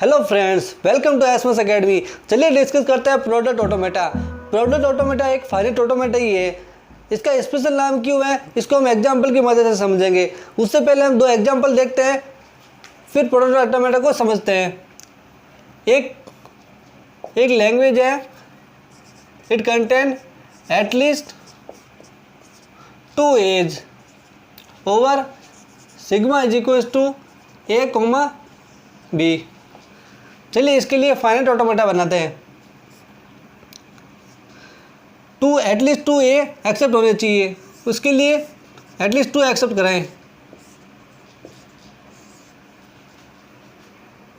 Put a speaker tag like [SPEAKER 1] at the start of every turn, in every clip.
[SPEAKER 1] Hello friends, welcome to एसमस academy. चलिए discuss करते हैं प्रोडक्ट ऑटोमेटा। प्रोडक्ट ऑटोमेटा एक फाइनाइट ऑटोमेटा ही है। इसका स्पेशल नाम क्यों है, इसको हम एग्जांपल की मदद से समझेंगे। उससे पहले हम दो एग्जांपल देखते हैं, फिर प्रोडक्ट ऑटोमेटा को समझते हैं। एक लैंग्वेज है, it contain at least 2 a's over sigma is equal to a comma b. चलिए इसके लिए फाइनाइट ऑटोमेटा बनाते हैं। एटलीस्ट 2 ए एक्सेप्ट होने चाहिए, उसके लिए एटलीस्ट 2 एक्सेप्ट कराएं।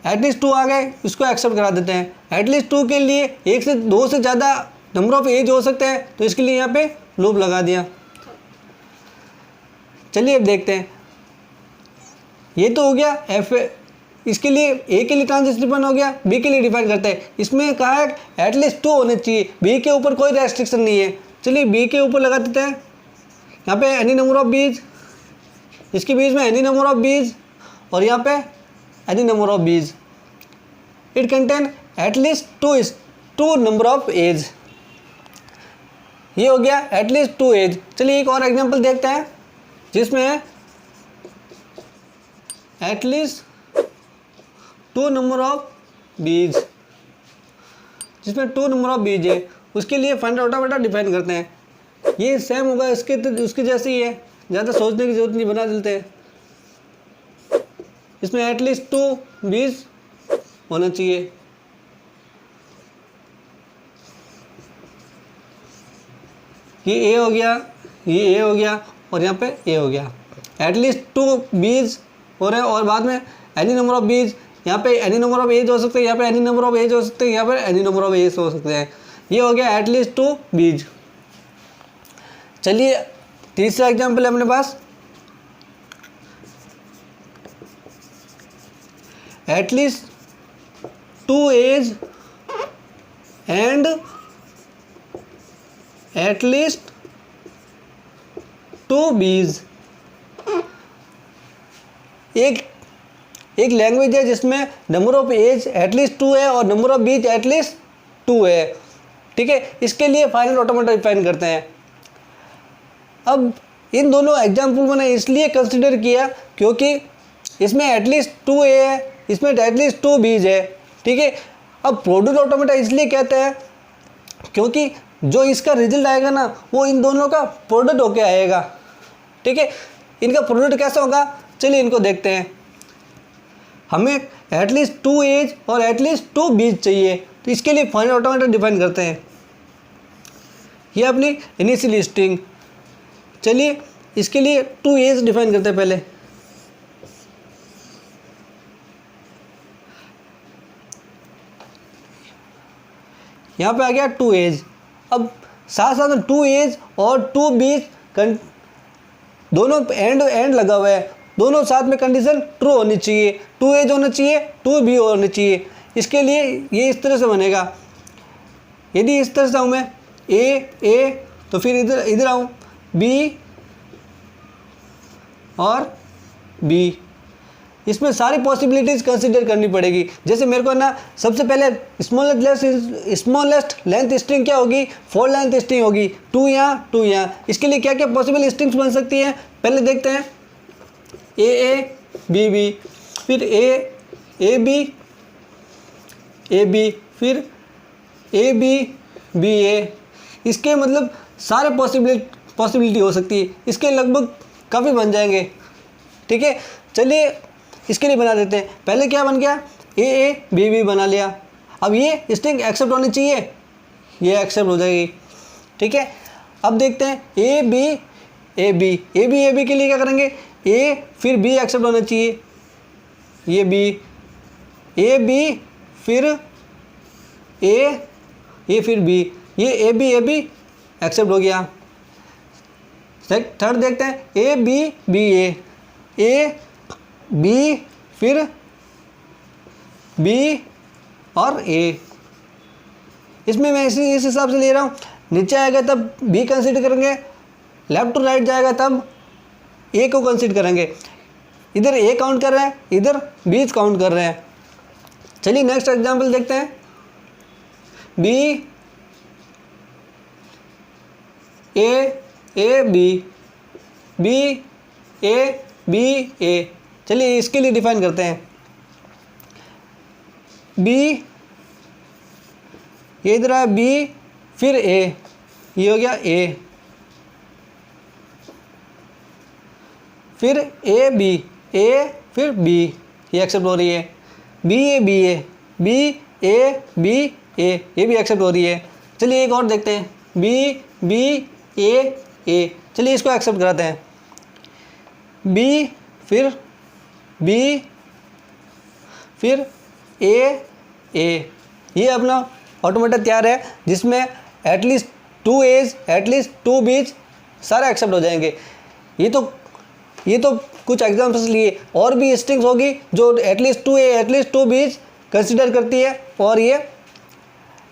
[SPEAKER 1] एटलीस्ट 2 आ गए, इसको एक्सेप्ट करा देते हैं। एटलीस्ट 2 के लिए 1 से 2 से ज़्यादा नंबर ऑफ एज हो सकते हैं, तो इसके लिए यहाँ पे लूप लगा दिया। चलिए अब देखते हैं, ये तो हो गया एफ। इसके लिए ए के लिए ट्रांजिशन डिफाइन हो गया, बी के लिए डिफाइन करते हैं। इसमें कहा है एटलीस्ट 2 होने चाहिए, बी के ऊपर कोई रेस्ट्रिक्शन नहीं है। चलिए बी के ऊपर लगा देते हैं, यहाँ पे एनी नंबर ऑफ बीज, इसके बीच में एनी नंबर ऑफ बीज, और यहाँ पे any number of b's. It contain at least 2 number of a's. ये हो गया एटलीस्ट 2 एज। चलिए एक और एग्जांपल देखते हैं जिसमें एटलीस्ट 2 नंबर ऑफ बीज, जिसमें 2 नंबर ऑफ बीज है। उसके लिए फाइनाइट ऑटोमेटा डिफाइन करते हैं। ये सेम होगा उसके जैसे ही है, ज़्यादा सोचने की जरूरत नहीं, बना देते हैं। इसमें एटलीस्ट 2 बीज होना चाहिए। ये ए हो गया, ये ए हो गया, और यहाँ पे ए हो गया। एटलीस्ट 2 बीज हो रहे हैं, और बाद में एनी नंबर ऑफ बीज, यहाँ पे एनी नंबर ऑफ एज हो सकते हैं, यहाँ पे एनी नंबर ऑफ एज हो सकते हैं, यहाँ पे एनी नंबर ऑफ एज हो सकते हैं। ये हो गया एटलीस्ट 2 बीज। चलिए तीसरा एग्जांपल है अपने पास, एटलीस्ट 2 एज एंड एटलीस्ट 2 बीज। एक लैंग्वेज है जिसमें नंबर ऑफ एज एटलीस्ट 2 है और नंबर ऑफ बीज एटलीस्ट 2 है। ठीक है, इसके लिए फाइनाइट ऑटोमेटा डिफाइन करते हैं। अब इन दोनों एग्जाम्पल मैंने इसलिए कंसिडर किया क्योंकि इसमें एटलीस्ट 2 ए है, इसमें एटलीस्ट 2 बीज है। ठीक है, अब प्रोडक्ट ऑटोमेटा इसलिए कहते हैं क्योंकि जो इसका रिजल्ट आएगा ना, वो इन दोनों का प्रोडक्ट होके आएगा। ठीक है, इनका प्रोडक्ट कैसा होगा, चलिए इनको देखते हैं। हमें एटलीस्ट 2 एज और एटलीस्ट 2 बीज चाहिए, तो इसके लिए फाइनाइट ऑटोमेटा डिफाइन करते हैं। ये अपनी इनिशियल स्ट्रिंग। चलिए इसके लिए 2 एज डिफाइन करते हैं पहले। यहाँ पे आ गया 2 एज। अब साथ साथ में 2 एज और 2 बीज दोनों एंड लगा हुआ है, दोनों साथ में कंडीशन ट्रू होनी चाहिए। 2 एज होना चाहिए, 2 बी होनी चाहिए। इसके लिए ये इस तरह से बनेगा। यदि इस तरह से आऊँ मैं ए तो फिर इधर आऊँ बी और बी। इसमें सारी पॉसिबिलिटीज़ कंसिडर करनी पड़ेगी। जैसे मेरे को ना सबसे पहले स्मॉलेस्ट लेंथ स्ट्रिंग क्या होगी, 4 लेंथ स्ट्रिंग होगी। 2 यहाँ 2 यहाँ। इसके लिए क्या क्या पॉसिबल स्ट्रिंग्स बन सकती हैं, पहले देखते हैं। ए बी बी, फिर ए बी, फिर ए बी ए। इसके मतलब सारे पॉसिबिलिटी हो सकती है। इसके लगभग काफ़ी बन जाएंगे। ठीक है, चलिए इसके लिए बना देते हैं। पहले क्या बन गया, ए बी बना लिया। अब ये स्ट्रिंग एक्सेप्ट होनी चाहिए, ये एक्सेप्ट हो जाएगी। ठीक है, अब देखते हैं ए बी के लिए क्या करेंगे, ए फिर बी एक्सेप्ट होना चाहिए, ये बी, ए बी फिर ए फिर बी, ये ए बी एक्सेप्ट हो गया। थर्ड देखते हैं ए बी फिर बी और ए। इसमें मैं इस हिसाब से ले रहा हूँ, नीचे आएगा तब बी कंसीडर करेंगे, लेफ्ट टू राइट जाएगा तब ए को कंसीडर करेंगे। इधर ए काउंट कर रहे हैं, इधर बीज काउंट कर रहे हैं। चलिए नेक्स्ट एग्जांपल देखते हैं। बी ए बी, बी ए। चलिए इसके लिए डिफाइन करते हैं। बी, ये इधर है बी, फिर ए, ये हो गया ए, फिर ए बी, ए फिर बी, ये एक्सेप्ट हो रही है। B A B A, B A B A, ये भी एक्सेप्ट हो रही है। चलिए एक और देखते हैं। बी ए, चलिए इसको एक्सेप्ट कराते हैं। बी फिर बी फिर ए, ये अपना ऑटोमेटिक तैयार है, जिसमें एटलीस्ट 2 एज एटलीस्ट 2 बीज सारे एक्सेप्ट हो जाएंगे। ये तो कुछ एग्जाम्पल्स लिए, और भी स्ट्रिंग्स होगी जो एटलीस्ट 2 ए एटलीस्ट 2 बीज कंसिडर करती है और ये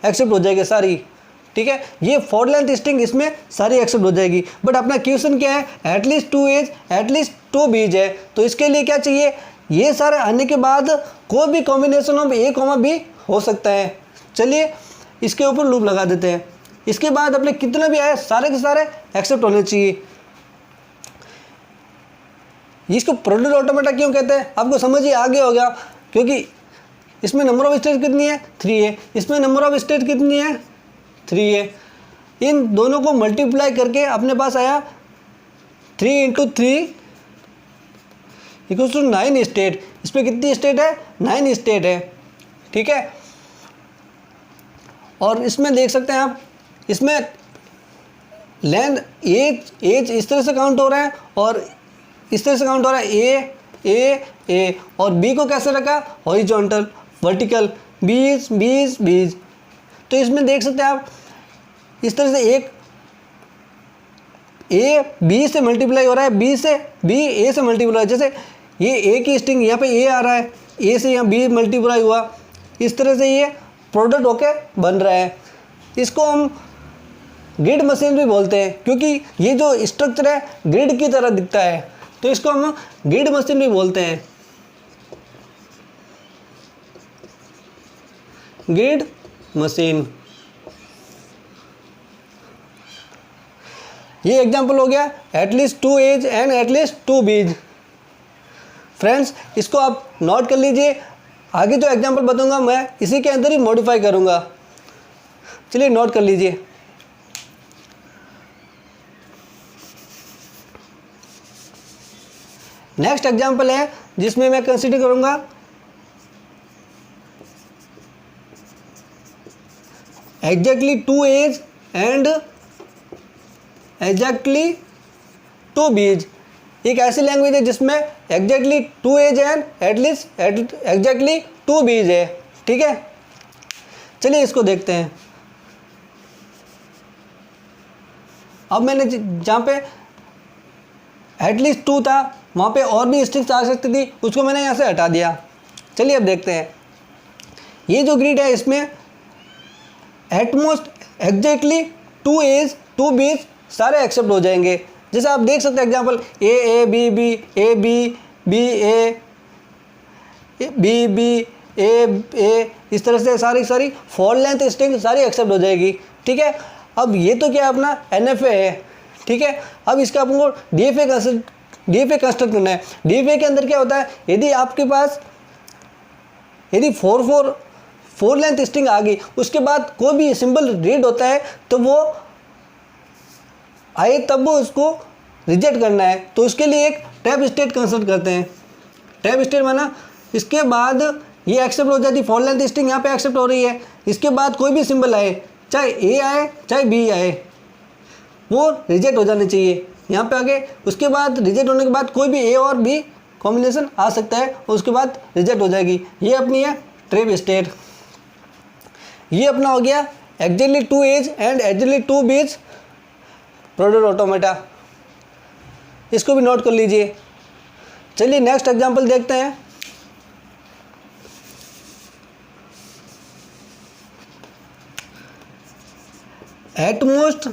[SPEAKER 1] एक्सेप्ट हो जाएगी सारी। ठीक है, ये फॉर लेंथ स्ट्रिंग इसमें सारी एक्सेप्ट हो जाएगी। बट अपना क्वेश्चन क्या है, एटलीस्ट 2 एज एटलीस्ट 2 बीज है, तो इसके लिए क्या चाहिए, ये सारे आने के बाद कोई भी combination of a comma b हो सकता है। चलिए इसके ऊपर लूप लगा देते हैं। इसके बाद अपने कितने भी आए सारे के सारे एक्सेप्ट होने चाहिए। इसको प्रोडक्ट ऑटोमेटा क्यों कहते हैं, आपको समझ ही आगे हो गया, क्योंकि इसमें नंबर ऑफ स्टेट कितनी है 3 है, इसमें नंबर ऑफ स्टेट कितनी है 3 है। इन दोनों को मल्टीप्लाई करके अपने पास आया 3 × 3 इक्वल्स टू 9 स्टेट। इसमें कितनी स्टेट है 9 स्टेट है। ठीक है, और इसमें देख सकते हैं आप, इसमें लेंथ एज इस तरह से काउंट हो रहा है और इस तरह से काउंट हो रहा है ए, और बी को कैसे रखा हॉरिजॉन्टल वर्टिकल, बीज। तो इसमें देख सकते हैं आप इस तरह से एक ए बी से मल्टीप्लाई हो रहा है, बी ए से मल्टीप्लाई हो रहा है। जैसे ये ए की स्ट्रिंग यहाँ पे ए आ रहा है, ए से यहाँ बी मल्टीप्लाई हुआ, इस तरह से ये प्रोडक्ट होके बन रहा है। इसको हम ग्रिड मशीन भी बोलते हैं, क्योंकि ये जो स्ट्रक्चर है ग्रिड की तरह दिखता है, तो इसको हम ग्रिड मशीन भी बोलते हैं, ग्रिड मशीन। ये एग्जांपल हो गया एटलीस्ट 2 एज एंड एटलीस्ट 2 बीज। फ्रेंड्स इसको आप नोट कर लीजिए, आगे जो एग्जांपल बताऊंगा मैं इसी के अंदर ही मॉडिफाई करूंगा। चलिए नोट कर लीजिए। नेक्स्ट एग्जांपल है जिसमें मैं कंसीडर करूंगा एग्जैक्टली 2 एज एंड एग्जैक्टली 2 बीज। एक ऐसी लैंग्वेज है जिसमें exactly 2 a's and at least exactly 2 b's है। ठीक है, चलिए इसको देखते हैं। अब मैंने जहाँ पे एटलीस्ट 2 था वहाँ पे और भी स्ट्रिंग्स आ सकती थी, उसको मैंने यहाँ से हटा दिया। चलिए अब देखते हैं। ये जो ग्रिड है इसमें एटमोस्ट एग्जैक्टली 2 एज 2 बीज सारे एक्सेप्ट हो जाएंगे। जैसे आप देख सकते हैं example A B B, A B B A B B A, इस तरह से सारी फॉर लेंथ स्ट्रिंग सारी एक्सेप्ट हो जाएगी। ठीक है, अब ये तो क्या अपना NFA है। ठीक है, अब इसका आपको DFA कंस्ट्रक्ट करना है। DFA के अंदर क्या होता है, यदि आपके पास यदि 4 लेंथ स्ट्रिंग आ गई, उसके बाद कोई भी सिंबल रीड होता है तो वो आए तब वो उसको रिजेक्ट करना है, तो उसके लिए एक टैब स्टेट कंस्ट्रक्ट करते हैं। टैब स्टेट माना इसके बाद ये एक्सेप्ट हो जाती है, फॉर लेंथ स्ट्रिंग यहाँ पे एक्सेप्ट हो रही है, इसके बाद कोई भी सिंबल आए, चाहे ए आए चाहे बी आए, वो रिजेक्ट हो जाने चाहिए यहाँ पे आगे। उसके बाद रिजेक्ट होने के बाद कोई भी ए और बी कॉम्बिनेशन आ सकता है और उसके बाद रिजेक्ट हो जाएगी। ये अपनी है ट्रैप स्टेट। ये अपना हो गया एग्जैक्टली 2 एज एंड एग्जैक्टली 2 बीज प्रोडक्ट ऑटोमेटा। इसको भी नोट कर लीजिए। चलिए नेक्स्ट एग्जांपल देखते हैं। एटमोस्ट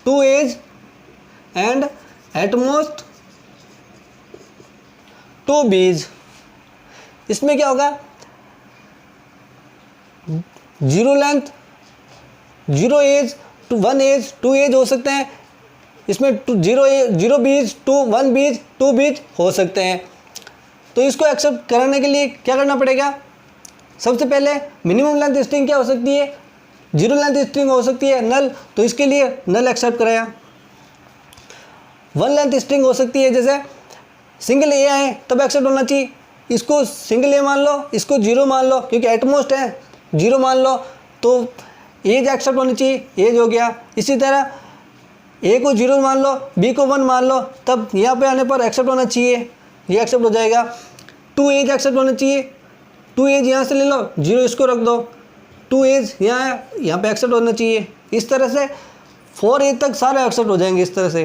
[SPEAKER 1] 2 एज एंड एटमोस्ट 2 बीज। इसमें क्या होगा, zero length, zero a's, two one a's, two a's हो सकते हैं इसमें, जीरो बीज, वन बीज, टू बीज हो सकते हैं। तो इसको एक्सेप्ट कराने के लिए क्या करना पड़ेगा? सबसे पहले मिनिमम लेंथ स्ट्रिंग क्या हो सकती है? जीरो लेंथ स्ट्रिंग हो सकती है नल, तो इसके लिए नल एक्सेप्ट कराया। वन लेंथ स्ट्रिंग हो सकती है, जैसे सिंगल ए आए तब एक्सेप्ट होना चाहिए, इसको सिंगल ए मान लो, इसको जीरो मान लो क्योंकि एटमोस्ट है, जीरो मान लो तो एज एक्सेप्ट होनी चाहिए, एज हो गया। इसी तरह ए को जीरो मान लो, बी को वन मान लो, तब यहाँ पे आने पर एक्सेप्ट होना चाहिए, ये एक्सेप्ट हो जाएगा। टू एज एक्सेप्ट होना चाहिए, टू एज यहाँ से ले लो, जीरो इसको रख दो, टू एज यहाँ पे एक्सेप्ट होना चाहिए। इस तरह से 4 एज तक सारे एक्सेप्ट हो जाएंगे इस तरह से।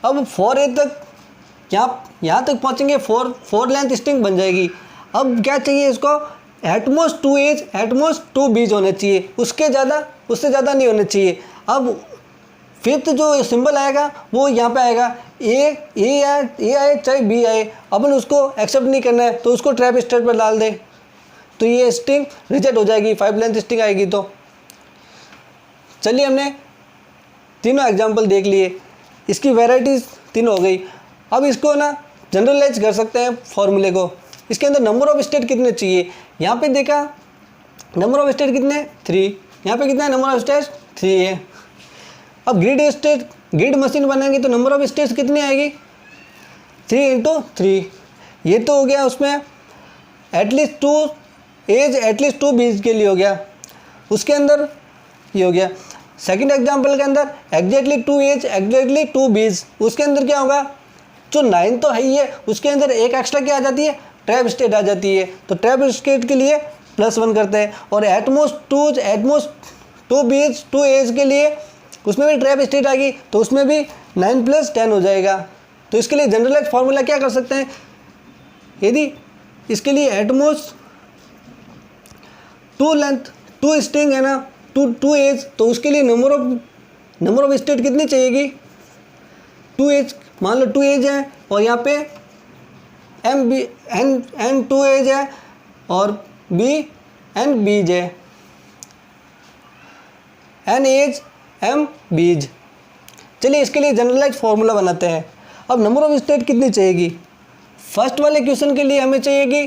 [SPEAKER 1] अब 4 एज तक यहाँ तक पहुँचेंगे, 4 लेंथ स्ट्रिंग बन जाएगी। अब क्या चाहिए इसको? एटमोस्ट 2 एज, एटमोस्ट 2 बीज होने चाहिए, उससे ज़्यादा नहीं होने चाहिए। अब फिफ्थ जो सिंबल आएगा वो यहाँ पे आएगा, ए आए चाहे बी आए, अपन उसको एक्सेप्ट नहीं करना है तो उसको ट्रैप स्टेट पर डाल दे, तो ये स्ट्रिंग रिजेक्ट हो जाएगी, 5 लेंथ स्ट्रिंग आएगी। तो चलिए हमने तीनों एग्जाम्पल देख लिए, इसकी वेराइटीज़ 3 हो गई। अब इसको ना जनरलाइज कर सकते हैं फॉर्मूले को। इसके अंदर नंबर ऑफ स्टेट कितने चाहिए? यहाँ पे देखा नंबर ऑफ स्टेट कितने? 3। यहाँ पे कितना है नंबर ऑफ स्टेट? 3 है। अब ग्रिड मशीन बनाएंगे तो नंबर ऑफ स्टेट्स कितनी आएगी? 3 × 3। ये तो हो गया उसमें एटलीस्ट 2 एज, एटलीस्ट 2 बीज के लिए हो गया। उसके अंदर ये हो गया। सेकंड एग्जांपल के अंदर एग्जैक्टली 2 एज, एग्जैक्टली 2 बीज, उसके अंदर क्या होगा? जो 9 तो है ही है, उसके अंदर एक एक्स्ट्रा क्या आ जाती है? ट्रैप स्टेट आ जाती है। तो ट्रैप स्टेट के लिए +1 करते हैं। और एटमोस्ट 2 बीज 2 एज के लिए उसमें भी ट्रैप स्टेट आएगी, तो उसमें भी 9 + 10 हो जाएगा। तो इसके लिए जनरलाइज फार्मूला क्या कर सकते हैं? यदि इसके लिए एटमोस्ट 2 स्ट्रिंग है ना, 2 एज, तो उसके लिए नंबर ऑफ स्टेट कितनी चाहिएगी? 2 एज, मान लो 2 एज है और यहाँ पे n 2 एज है और n बीज है, n एज m बीज। चलिए इसके लिए जनरलाइज फार्मूला बनाते हैं। अब नंबर ऑफ स्टेट कितनी चाहिएगी? फर्स्ट वाले क्वेश्चन के लिए हमें चाहिएगी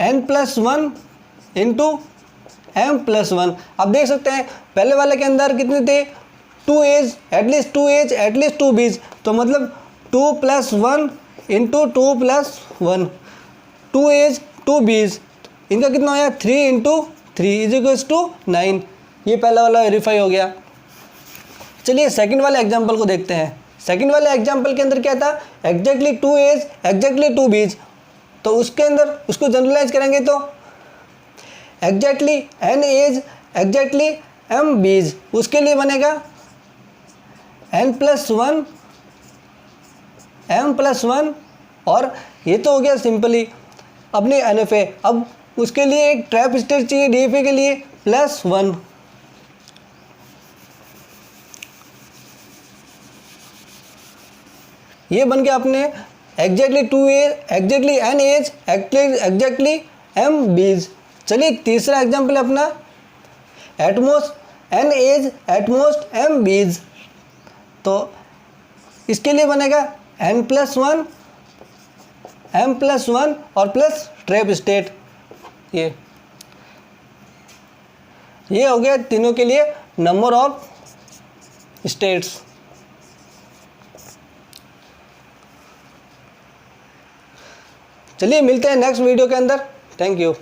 [SPEAKER 1] n + 1 × m + 1। अब देख सकते हैं पहले वाले के अंदर कितने थे? 2 एज, एटलीस्ट 2 एज, एटलीस्ट 2 बीज, तो मतलब 2 + 1 × 2 + 1, 2 एज 2 बीज, इनका कितना आया? 3 × 3 = 9। ये पहला वाला वेरीफाई हो गया। चलिए सेकंड वाले एग्जांपल को देखते हैं। सेकंड वाले एग्जांपल के अंदर क्या था? एग्जैक्टली 2 एज, एग्जैक्टली 2 बीज, तो उसके अंदर उसको जनरलाइज करेंगे तो exactly n a's, exactly m b's, उसके लिए बनेगा n + 1 m + 1, और ये तो हो गया सिंपली अपनी NFA। अब उसके लिए एक ट्रैप स्टेट चाहिए DFA के लिए +1। ये बन गया अपने exactly 2 a's, exactly n a's, exactly m b's. चलिए तीसरा एग्जाम्पल अपना at most n a's, at most m b's, तो इसके लिए बनेगा n + 1 m + 1 और प्लस ट्रैप स्टेट। ये हो गया तीनों के लिए नंबर ऑफ स्टेट्स। चलिए मिलते हैं नेक्स्ट वीडियो के अंदर। Thank you.